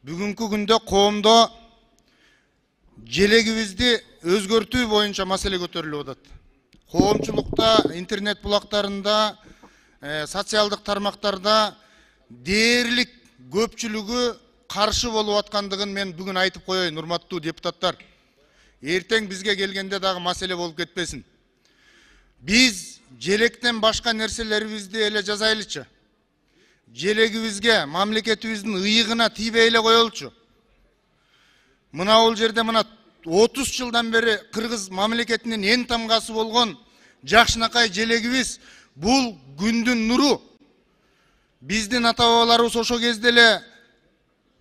Бүгүнкү күндө коомдо желегибизди өзгөртүү боюнча маселе көтөрүлүп атат. Коомчулукта, интернет булактарында, социалдык тармактарда дээрлик көпчүлүгү каршы болуп аткандыгын мен бүгүн айтып коеюн, урматтуу депутаттар. Эртең бизге келгенде дагы маселе болуп кетпесин. Биз желектен башка нерселерибизди эле жазайлычы. Желегибизге, мамлекетибиздин ыйыгына тийбей эле коелучу. Мына бул жерде мына 30 жылдан бери Кыргыз мамлекетинин эң тамгасы болгон жакшынакай желегибиз бул күндүн нуру. Биздин ата бабаларыбыз ошо кезде эле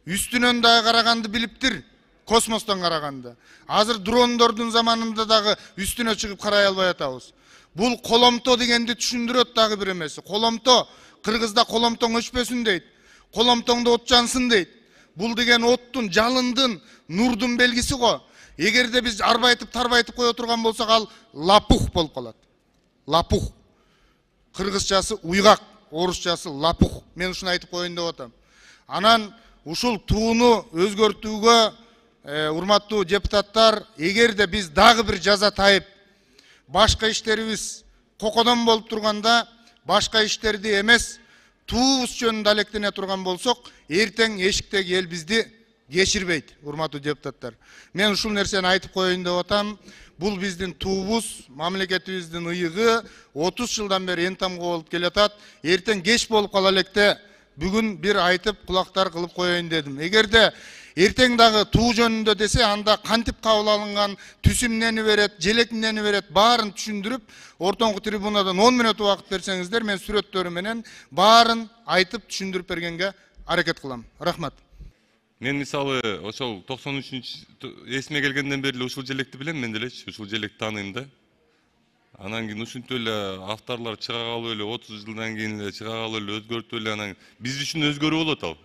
үстүнөн дагы караганды билиптир, космостон караганды. Азыр дрондордун заманында дагы үстүнө чыгып карай албай атабыз. Бул коломто дегенди түшүндүрөт дагы бир эмеси. Коломто, Кыргызда коломтоң өчпөсүн дейт. Коломтоңдо от жансын дейт. Бул деген оттун, жалындын, нурдун белгиси го. Эгерде биз арбайтып, тарбайтып кое турган болсок, ал лапух болуп калат. Лапух. Кыргызчасы уйгак, орусчасы лапух. Мен ушуну айтып коеюн деп атам. Анан ушул тууну өзгөртүүгө, урматтуу депутаттар, эгерде биз дагы бир жаза тайып, башка иштерибиз кокодон болуп турганда, башка иштерди эмес, туубуз жөнүндө алектене турган болсок, эртең эшиктеги эл бизди кечирбейт, урматтуу депутаттар. Мен ушул нерсени айтып коеюн деп атам. Бул биздин туубуз, мамлекетибиздин ыйыгы 30 жылдан бери эң тамга болуп келатат. Эртең кеч болуп кала электе бүгүн бир айтып кулактар кылып коеюн дедим. Эгерде эртең дагы туу жөнүндө десе, анда кантип кабыл алынган, түсүм эмнени берет, желек эмнени берет, баарын түшүндүрүп, ортоңку трибунадан 10 мүнөт убакыт берсеңиздер, мен сүрөттөрү менен баарын айтып түшүндүрүп бергенге аракет кылам. Рахмат. Мен мисалы ошол 93 эсиме келгенден бери ушул желекти билем, мен делечи ушул желекти тааныйм да. Анан кийин ушинтип эле авторлор чыга калып эле 30 жылдан кийин эле чыга калып эле өзгөртүп эле анан биз үчүн өзгөрүү болот ал.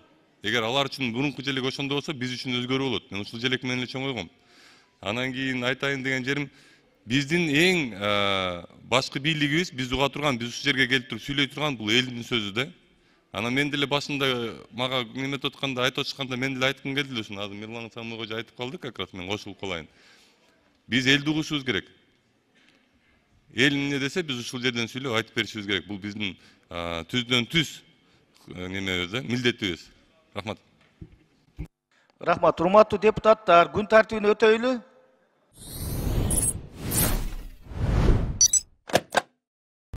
Эгер алар үчүн мурунку желек ошондой болсо, биз үчүн өзгөрүү болот. Мен ушул желек менен эле чоңойгом. Анан кийин айтайын деген жерим, биздин эң башкы бийлигибиз, биз уга турган, биз ушул жерге келип туруп сүйлөй турган бул элдин сөзү да. Анан мен деле башында мага неметип атканда, айтып атышканда мен деле айткым келди эле ушуну. Азыр Мирлан Самойгожо айтып калды, как раз мен кошулуп калайын. Биз элди угушубуз керек. Эл эмне десе, биз ушул жерден сүйлөп айтып беришибиз керек. Бул биздин түздөн түз немебиз да, милдетибиз. Рахмат. Рахмат, урматтуу депутаттар, күн тартибин өтөйлү.